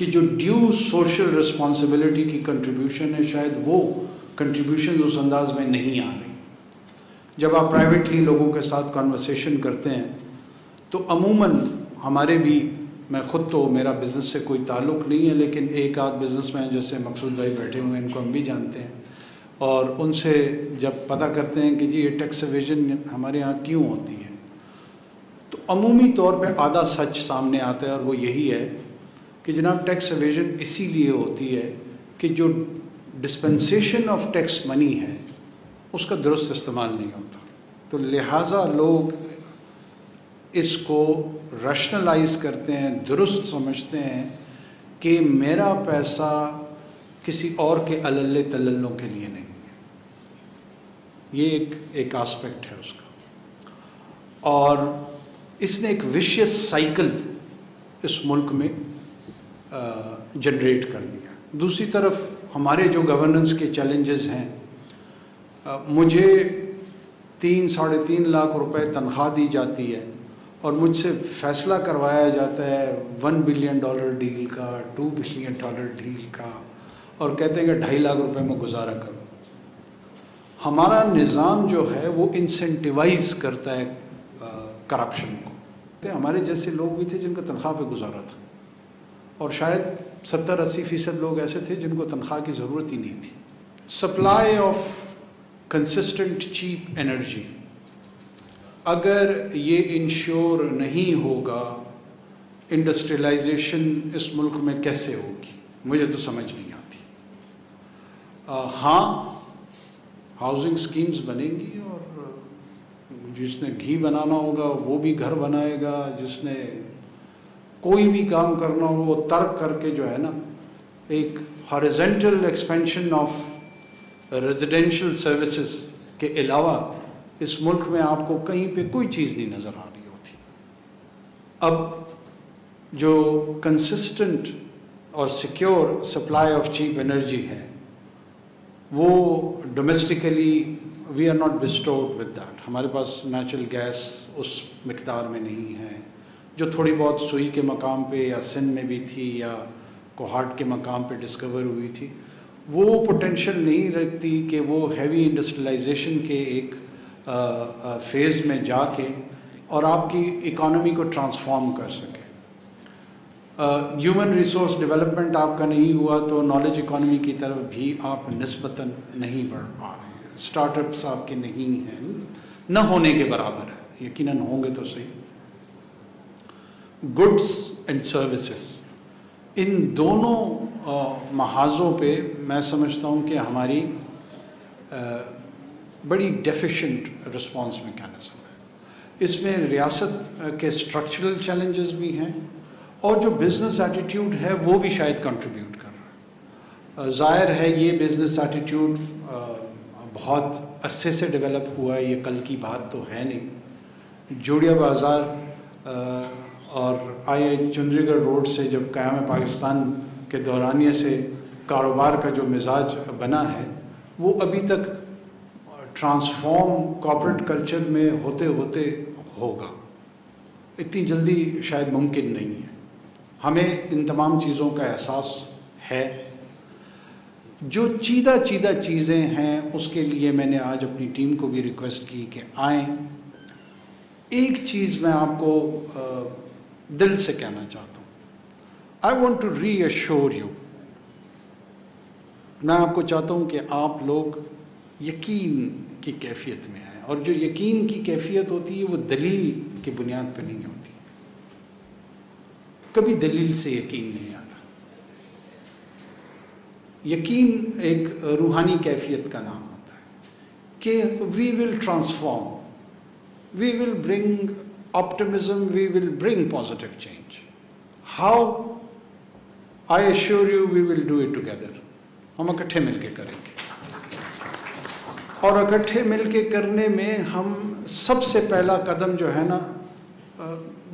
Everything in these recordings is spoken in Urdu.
کہ جو ڈیو سوشل رسپانسبلٹی کی کنٹریبیوشن ہے شاید وہ کنٹریبیوشن اس انداز میں نہیں آ رہی. جب آپ پرائیویٹلی لوگوں کے ساتھ کانورسیشن کرتے ہیں تو عموماً ہمارے بھی، میں خود تو میرا بزنس سے کوئی تعلق نہیں ہے، لیکن ایک آدھ بزنس مین جیسے مقصود بھائی بیٹھے ہوئے ہیں، ان کو ہم بھی جانتے ہیں، اور ان سے جب پتہ کرتے ہیں کہ جی یہ ٹیکس ایویژن ہمارے یہاں کیوں ہوتی ہے، تو عمومی طور پہ آدھا سچ سامنے آتا ہے، اور وہ یہی ہے کہ جناب ٹیکس ایویژن اسی لیے ہوتی ہے کہ جو ڈسپنسیشن آف ٹیکس منی ہے اس کا درست استعمال نہیں ہوتا. تو لہٰذا لوگ اس کو ریشنلائز کرتے ہیں، درست سمجھتے ہیں کہ میرا پیسہ کسی اور کے عللے تللوں کے لیے نہیں ہے. یہ ایک آسپیکٹ ہے اس کا، اور اس نے ایک ویشیس سائیکل اس ملک میں جنریٹ کر دیا. دوسری طرف ہمارے جو گورننس کے چیلنجز ہیں، مجھے 3-3.5 لاکھ روپے تنخواہ دی جاتی ہے اور مجھ سے فیصلہ کروایا جاتا ہے $1 بلین ڈیل کا، $2 بلین ڈیل کا، اور کہتے ہیں کہ 2.5 لاکھ روپے میں گزارا کرو. ہمارا نظام جو ہے وہ انسینٹیوائز کرتا ہے کرپشن کو. ہمارے جیسے لوگ بھی تھے جن کا تنخواہ پہ گزارا تھا، اور شاید 70-80% لوگ ایسے تھے جن کو تنخواہ کی ضرورت ہی نہیں تھی. Supply of consistent cheap energy, اگر یہ انشور نہیں ہوگا انڈسٹریلائزیشن اس ملک میں کیسے ہوگی، مجھے تو سمجھ نہیں آتی. ہاں ہاؤسنگ سکیمز بنیں گی، اور جس نے گھی بنانا ہوگا وہ بھی گھر بنائے گا، جس نے کوئی بھی کام کرنا ہو وہ ترک کر کے جو ہے نا ایک horizontal expansion of residential services کے علاوہ اس ملک میں آپ کو کہیں پہ کوئی چیز نہیں نظر آ رہی ہوتی. اب جو کنسسٹنٹ اور secure supply of cheap energy ہے وہ domestically we are not bestowed with that. ہمارے پاس نیچرل گیس اس مقدار میں نہیں ہے. جو تھوڑی بہت سوئی کے مقام پہ یا سندھ میں بھی تھی یا کوہاٹ کے مقام پہ ڈسکور ہوئی تھی، وہ پوٹینشیل نہیں رکھتی کہ وہ ہیوی انڈسٹریلائزیشن کے ایک فیز میں جا کے اور آپ کی اکانومی کو ٹرانسفارم کر سکے. ہیومن ریسورس ڈیولپمنٹ آپ کا نہیں ہوا تو نالج اکانومی کی طرف بھی آپ نسبتاً نہیں بڑھ پا رہے ہیں. اسٹارٹ اپس آپ کے نہیں ہیں، نہ ہونے کے برابر ہے. یقیناً ہوں گے تو صحیح. گڈس اینڈ سروسز، ان دونوں محاذوں پہ میں سمجھتا ہوں کہ ہماری بڑی ڈیفیشینٹ رسپانس میکینزم ہے. اس میں ریاست کے اسٹرکچرل چیلنجز بھی ہیں، اور جو بزنس ایٹیٹیوڈ ہے وہ بھی شاید کنٹریبیوٹ کر رہا ہے. ظاہر ہے یہ بزنس ایٹیٹیوڈ بہت عرصے سے ڈیولپ ہوا ہے، یہ کل کی بات تو ہے نہیں. جوڑیا بازار اور چندری گڑھ روڈ سے جب قیام پاکستان کے دورانیے سے کاروبار کا جو مزاج بنا ہے وہ ابھی تک ٹرانسفارم کارپوریٹ کلچر میں ہوتے ہوتے ہوگا. اتنی جلدی شاید ممکن نہیں ہے. ہمیں ان تمام چیزوں کا احساس ہے. جو چیدہ چیزیں ہیں اس کے لیے میں نے آج اپنی ٹیم کو بھی ریکویسٹ کی کہ آئیں. ایک چیز میں آپ کو دل سے کہنا چاہتا ہوں. I want to reassure you. میں آپ کو چاہتا ہوں کہ آپ لوگ یقین کی کیفیت میں آئیں، اور جو یقین کی کیفیت ہوتی ہے وہ دلیل کی بنیاد پہ نہیں ہوتی. کبھی دلیل سے یقین نہیں آتا. یقین ایک روحانی کیفیت کا نام ہوتا ہے کہ we will transform, we will bring optimism, we will bring positive change. How? I assure you we will do it together. ہم اکٹھے مل کے کریں گے، اور اکٹھے مل کے کرنے میں ہم سب سے پہلا قدم جو ہے نا،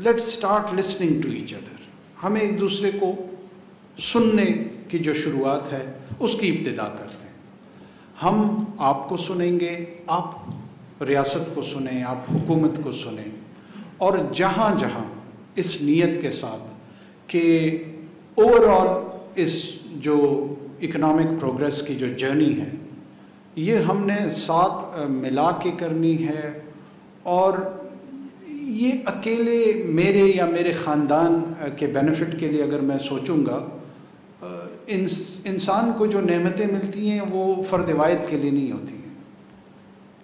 let's start listening to each other. ہمیں ایک دوسرے کو سننے کی جو شروعات ہے اس کی ابتدا کرتے ہیں. ہم آپ کو سنیں گے، آپ ریاست کو سنیں، آپ حکومت کو سنیں، اور جہاں جہاں اس نیت کے ساتھ کہ اوور آل اس جو اکنامک پروگریس کی جو جرنی ہے یہ ہم نے ساتھ ملا کے کرنی ہے، اور یہ اکیلے میرے یا میرے خاندان کے بینیفٹ کے لیے اگر میں سوچوں گا، انسان کو جو نعمتیں ملتی ہیں وہ فرد واحد کے لیے نہیں ہوتی ہیں،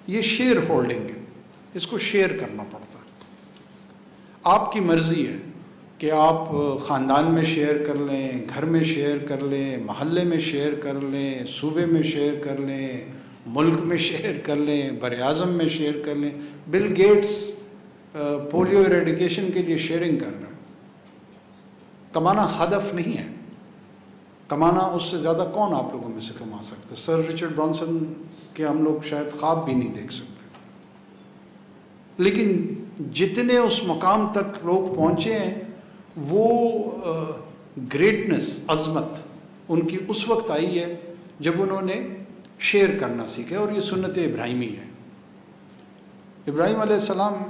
یہ شیئر ہولڈنگ ہے، اس کو شیئر کرنا پڑتا ہے۔ آپ کی مرضی ہے کہ آپ خاندان میں شیئر کر لیں، گھر میں شیئر کر لیں، محلے میں شیئر کر لیں، صوبے میں شیئر کر لیں، ملک میں شیئر کر لیں، بر اعظم میں شیئر کر لیں۔ بل گیٹس پولیو ایریڈیکیشن کے لیے شیئرنگ کر رہے ہیں۔ کمانا ہدف نہیں ہے، کمانا اس سے زیادہ کون آپ لوگوں میں سے کما سکتا ہے؟ سر رچرڈ برانسن کے ہم لوگ شاید خواب بھی نہیں دیکھ سکتے، لیکن جتنے اس مقام تک لوگ پہنچے ہیں وہ گریٹنس، عظمت ان کی اس وقت آئی ہے جب انہوں نے شیئر کرنا سیکھے، اور یہ سنت ابراہیمی ہے۔ ابراہیم علیہ السلام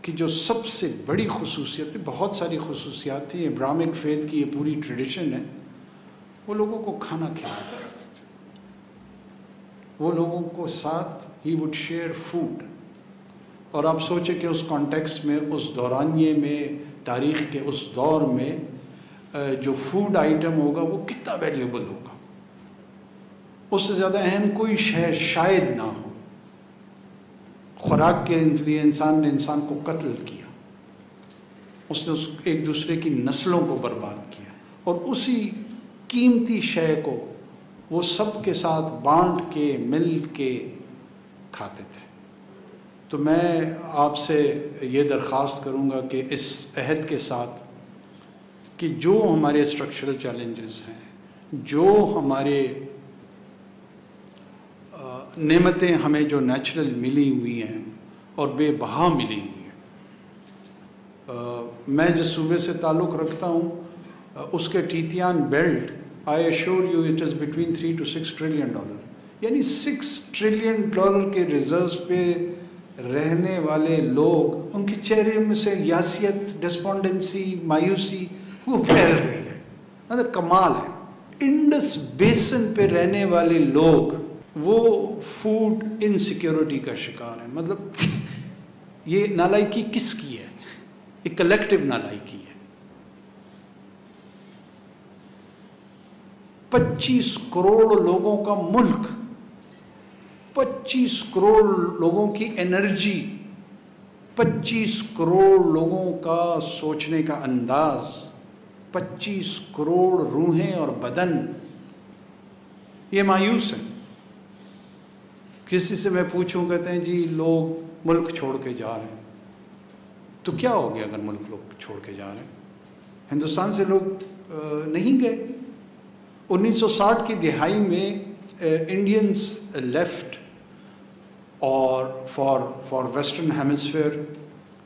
کی جو سب سے بڑی خصوصیت ہے، بہت ساری خصوصیات تھیں، ابراہمک فیتھ کی یہ پوری ٹریڈیشن ہے، وہ لوگوں کو کھانا کھلایا کرتے تھے، وہ لوگوں کو ساتھ ہی وڈ شیئر فوڈ۔ اور آپ سوچیں کہ اس کانٹیکس میں، اس دورانیے میں، تاریخ کے اس دور میں جو فوڈ آئٹم ہوگا وہ کتنا ویلیوبل ہوگا، اس سے زیادہ اہم کوئی شے شاید نہ ہو۔ خوراک کے لیے انسان نے انسان کو قتل کیا، اس نے ایک دوسرے کی نسلوں کو برباد کیا، اور اسی قیمتی شے کو وہ سب کے ساتھ بانٹ کے مل کے کھاتے تھے۔ تو میں آپ سے یہ درخواست کروں گا کہ اس عہد کے ساتھ کہ جو ہمارے اسٹرکچرل چیلنجز ہیں، جو ہمارے نعمتیں ہمیں جو نیچرل ملی ہوئی ہیں اور بے بہا ملی ہوئی ہیں، میں جس صوبے سے تعلق رکھتا ہوں اس کے Tethyan belt, I assure you it is between 3 to 6 trillion dollar, یعنی 6 ٹریلین ڈالر کے ریزروز پہ رہنے والے لوگ، ان کے چہرے میں سے یاسیت، ڈسپونڈنسی، مایوسی وہ پھیل رہی ہے، مطلب کمال ہے۔ انڈس بیسن پہ رہنے والے لوگ وہ فوڈ انسیکیورٹی کا شکار ہیں۔ مطلب یہ نالائکی کس کی ہے؟ یہ کلیکٹیو نالائکی ہے۔ 25 کروڑ لوگوں کا ملک، 25 کروڑ لوگوں کی انرجی، 25 کروڑ لوگوں کا سوچنے کا انداز، 25 کروڑ روحیں اور بدن، یہ مایوس ہے۔ کسی سے میں پوچھوں، کہتے ہیں جی لوگ ملک چھوڑ کے جا رہے ہیں، تو کیا ہو گیا اگر ملک لوگ چھوڑ کے جا رہے ہیں؟ ہندوستان سے لوگ نہیں گئے۔ 1960 کی دہائی میں انڈینز لیفٹ اور فار ویسٹرن ہیمسفیئر،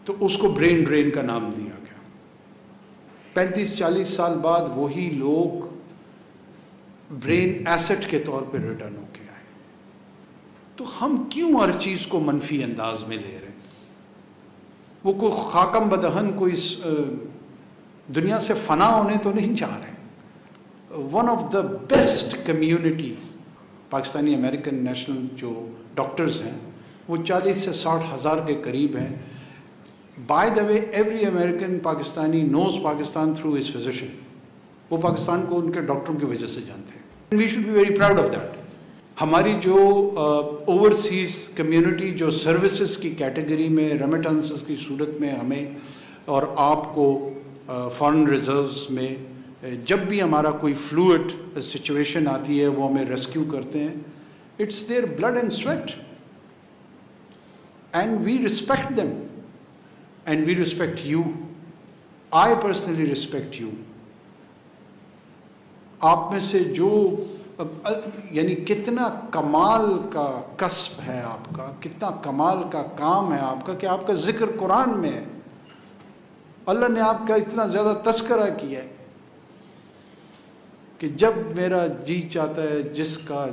تو اس کو برین ڈرین کا نام دیا گیا۔ 35-40 سال بعد وہی لوگ برین ایسٹ کے طور پہ ریٹرن ہو کے آئے۔ تو ہم کیوں ہر چیز کو منفی انداز میں لے رہے ہیں؟ وہ کوئی خاکم بدہن کوئی دنیا سے فنا ہونے تو نہیں جا رہے۔ One of the best community Pakistani American national جو ڈاکٹرز ہیں وہ 40 سے 60 ہزار کے قریب ہیں۔ By the way every American Pakistani knows Pakistan through his physician, وہ پاکستان کو ان کے ڈاکٹروں کی وجہ سے جانتے ہیں۔ We should be very proud of that. ہماری جو اوورسیز کمیونٹی جو سروسز کی کیٹیگری میں ریمیٹنسز کی صورت میں ہمیں اور آپ کو فارن ریزروز میں جب بھی ہمارا کوئی فلوئڈ سچویشن آتی ہے وہ ہمیں ریسکیو کرتے ہیں، it's their blood and sweat, and we respect them and we respect you. I personally respect you. آپ میں سے جو یعنی کتنا کمال کا کسب ہے آپ کا، کتنا کمال کا کام ہے آپ کا کہ آپ کا ذکر قرآن میں ہے، اللہ نے آپ کا اتنا زیادہ تذکرہ کیا ہے کہ جب میرا جی چاہتا ہے جس کا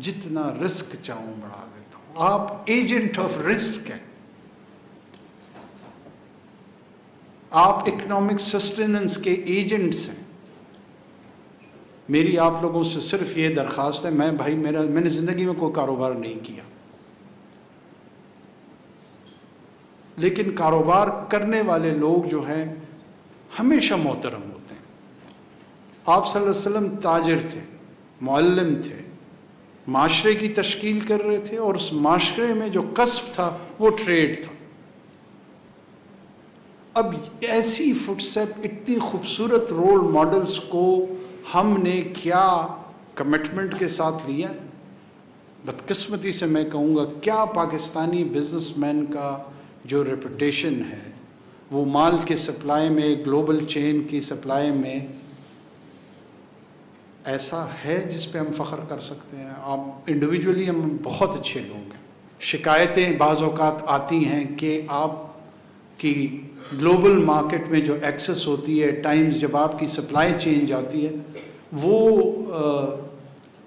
جتنا رزق چاہوں بڑھا دیتا ہوں۔ آپ ایجنٹ آف رزق ہیں، آپ اکنامک سسٹیننس کے ایجنٹس ہیں۔ میری آپ لوگوں سے صرف یہ درخواست ہے، میں نے زندگی میں کوئی کاروبار نہیں کیا، لیکن کاروبار کرنے والے لوگ جو ہیں ہمیشہ محترم ہوتے ہیں۔ آپ صلی اللہ علیہ وسلم تاجر تھے، معلم تھے، معاشرے کی تشکیل کر رہے تھے، اور اس معاشرے میں جو کسب تھا وہ ٹریڈ تھا۔ اب ایسی فٹ اسٹیپ، اتنی خوبصورت رول ماڈلز کو ہم نے کیا کمٹمنٹ کے ساتھ لیا؟ بدقسمتی سے میں کہوں گا، کیا پاکستانی بزنس مین کا جو ریپوٹیشن ہے وہ مال کے سپلائی میں، گلوبل چین کی سپلائی میں ایسا ہے جس پہ ہم فخر کر سکتے ہیں؟ آپ انڈیویجولی ہم بہت اچھے لوگ ہیں۔ شکایتیں بعض اوقات آتی ہیں کہ آپ کی گلوبل مارکیٹ میں جو ایکسس ہوتی ہے، ٹائمز جب آپ کی سپلائی چین جاتی ہے، وہ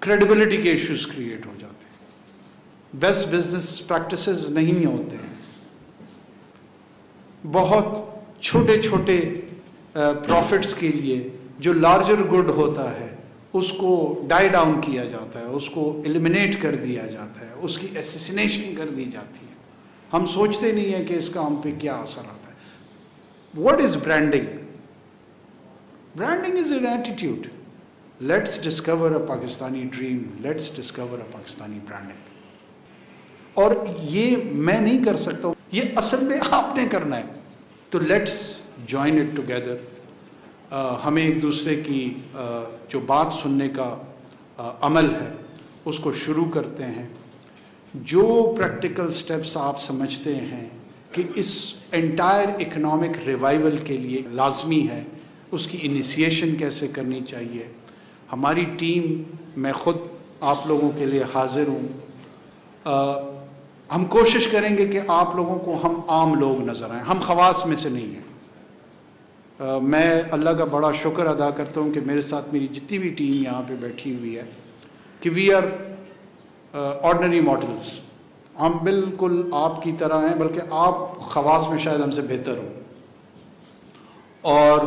کریڈیبلٹی کے ایشوز کریٹ ہو جاتے ہیں، بیسٹ بزنس پریکٹسز نہیں ہوتے ہیں، بہت چھوٹے چھوٹے پروفٹس کے لیے جو لارجر گڈ ہوتا ہے اس کو ڈائی ڈاؤن کیا جاتا ہے، اس کو ایلیمنیٹ کر دیا جاتا ہے، اس کی ایسیسینیشن کر دی جاتی ہے۔ ہم سوچتے نہیں ہیں کہ اس کا ہم پہ کیا اثر آتا ہے۔ What is branding? Branding is an attitude. Let's discover a Pakistani dream, let's discover a Pakistani branding. اور یہ میں نہیں کر سکتا ہوں، یہ اصل میں آپ نے کرنا ہے، تو لیٹس جوائن اٹ ٹوگیدر۔ ہمیں ایک دوسرے کی جو بات سننے کا عمل ہے اس کو شروع کرتے ہیں۔ جو پریکٹیکل سٹیپس آپ سمجھتے ہیں کہ اس انٹائر اکنامک ریوائول کے لیے لازمی ہے، اس کی انیشیشن کیسے کرنی چاہیے، ہماری ٹیم، میں خود آپ لوگوں کے لیے حاضر ہوں۔ ہم کوشش کریں گے کہ آپ لوگوں کو ہم عام لوگ نظر آئیں، ہم خواص میں سے نہیں ہیں۔ میں اللہ کا بڑا شکر ادا کرتا ہوں کہ میرے ساتھ میری جتنی بھی ٹیم یہاں پہ بیٹھی ہوئی ہے کہ وی آر آرڈنری ماڈلس، ہم بالکل آپ کی طرح ہیں، بلکہ آپ خواص میں شاید ہم سے بہتر ہوں۔ اور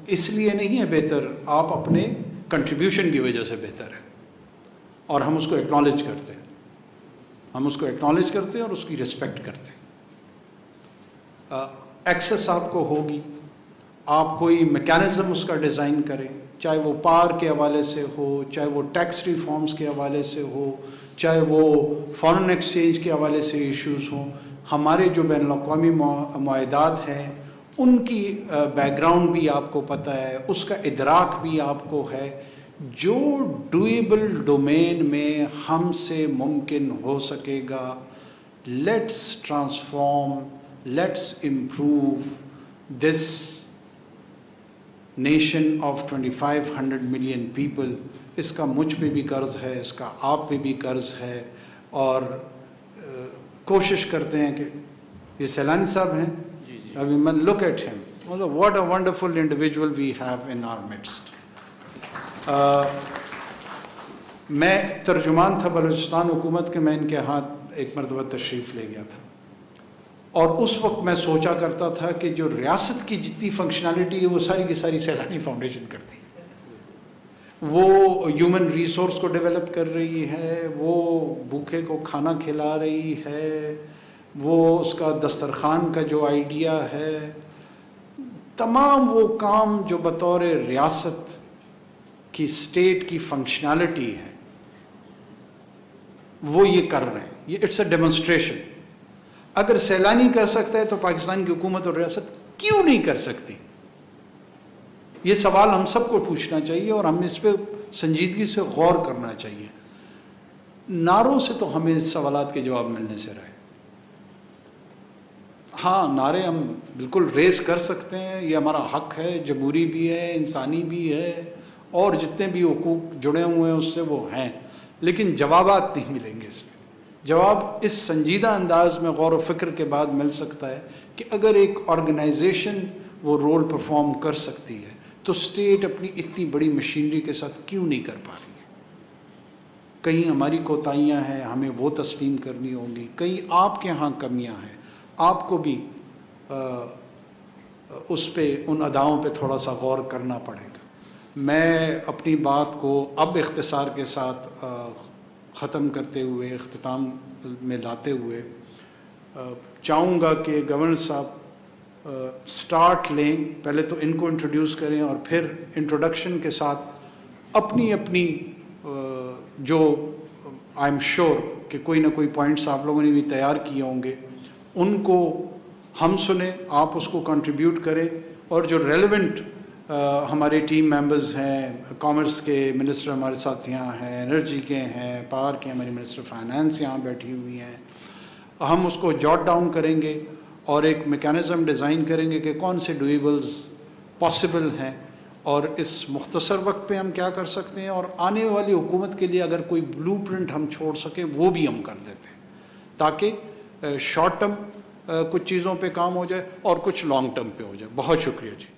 اس لیے نہیں ہے بہتر، آپ اپنے کنٹریبیوشن کی وجہ سے بہتر ہے، اور ہم اس کو ایکنالج کرتے ہیں، ہم اس کو ایکنالج کرتے ہیں اور اس کی ریسپیکٹ کرتے ہیں۔ ایکسس آپ کو ہوگی، آپ کوئی میکینزم اس کا ڈیزائن کریں، چاہے وہ پار کے حوالے سے ہو، چاہے وہ ٹیکس ریفارمز کے حوالے سے ہو، چاہے وہ فارن ایکسچینج کے حوالے سے ایشوز ہوں۔ ہمارے جو بین الاقوامی معاہدات ہیں ان کی بیک گراؤنڈ بھی آپ کو پتہ ہے، اس کا ادراک بھی آپ کو ہے۔ جو ڈویبل ڈومین میں ہم سے ممکن ہو سکے گا، let's transform, let's improve this nation of 2500 million people. اس کا مجھ پہ بھی قرض ہے، اس کا آپ پہ بھی قرض ہے، اور کوشش کرتے ہیں کہ یہ سیلانی صاحب ہیں، ابھی میں look at him, what a wonderful individual we have in our midst. میں ترجمان تھا بلوچستان حکومت کے، میں ان کے ہاتھ ایک مرتبہ تشریف لے گیا تھا، اور اس وقت میں سوچا کرتا تھا کہ جو ریاست کی جتنی فنکشنالٹی ہے وہ ساری کی ساری سیلانی فاؤنڈیشن کرتی ہے۔ وہ ہیومن ریسورس کو ڈیولپ کر رہی ہے، وہ بھوکے کو کھانا کھلا رہی ہے، وہ اس کا دسترخوان کا جو آئیڈیا ہے، تمام وہ کام جو بطور ریاست کی اسٹیٹ کی فنکشنالٹی ہے وہ یہ کر رہے ہیں۔ یہ اٹس اے ڈیمونسٹریشن۔ اگر سیلانی کر سکتا ہے تو پاکستان کی حکومت اور ریاست کیوں نہیں کر سکتی؟ یہ سوال ہم سب کو پوچھنا چاہیے، اور ہمیں اس پہ سنجیدگی سے غور کرنا چاہیے۔ نعروں سے تو ہمیں اس سوالات کے جواب ملنے سے رہے۔ ہاں، نعرے ہم بالکل ریز کر سکتے ہیں، یہ ہمارا حق ہے، جمہوری بھی ہے، انسانی بھی ہے، اور جتنے بھی حقوق جڑے ہوئے ہیں اس سے وہ ہیں، لیکن جوابات نہیں ملیں گے۔ اس میں جواب اس سنجیدہ انداز میں غور و فکر کے بعد مل سکتا ہے کہ اگر ایک آرگنائزیشن وہ رول پرفارم کر سکتی ہے تو اسٹیٹ اپنی اتنی بڑی مشینری کے ساتھ کیوں نہیں کر پا رہی ہے؟ کہیں ہماری کوتاہیاں ہیں، ہمیں وہ تسلیم کرنی ہوں گی، کہیں آپ کے ہاں کمیاں ہیں، آپ کو بھی اس پہ، ان اداؤں پہ تھوڑا سا غور کرنا پڑے گا۔ میں اپنی بات کو اب اختصار کے ساتھ ختم کرتے ہوئے، اختتام میں لاتے ہوئے چاہوں گا کہ گورنر صاحب سٹارٹ لیں، پہلے تو ان کو انٹروڈیوس کریں اور پھر انٹروڈکشن کے ساتھ اپنی جو آئی ایم شیور کہ کوئی نہ کوئی پوائنٹس آپ لوگوں نے بھی تیار کیے ہوں گے، ان کو ہم سنیں، آپ اس کو کنٹریبیوٹ کریں، اور جو ریلیونٹ ہمارے ٹیم ممبرز ہیں، کامرس کے منسٹر ہمارے ساتھ یہاں ہیں، انرجی کے ہیں، پاور کے ہماری منسٹر فائنانس یہاں بیٹھی ہوئی ہیں، ہم اس کو جاٹ ڈاؤن کریں گے اور ایک میکانزم ڈیزائن کریں گے کہ کون سے ڈویبلز پاسبل ہیں اور اس مختصر وقت پہ ہم کیا کر سکتے ہیں، اور آنے والی حکومت کے لیے اگر کوئی بلو پرنٹ ہم چھوڑ سکیں وہ بھی ہم کر دیتے ہیں، تاکہ شارٹ ٹرم کچھ چیزوں پہ کام ہو جائے اور کچھ لانگ ٹرم پہ ہو جائے۔ بہت شکریہ جی۔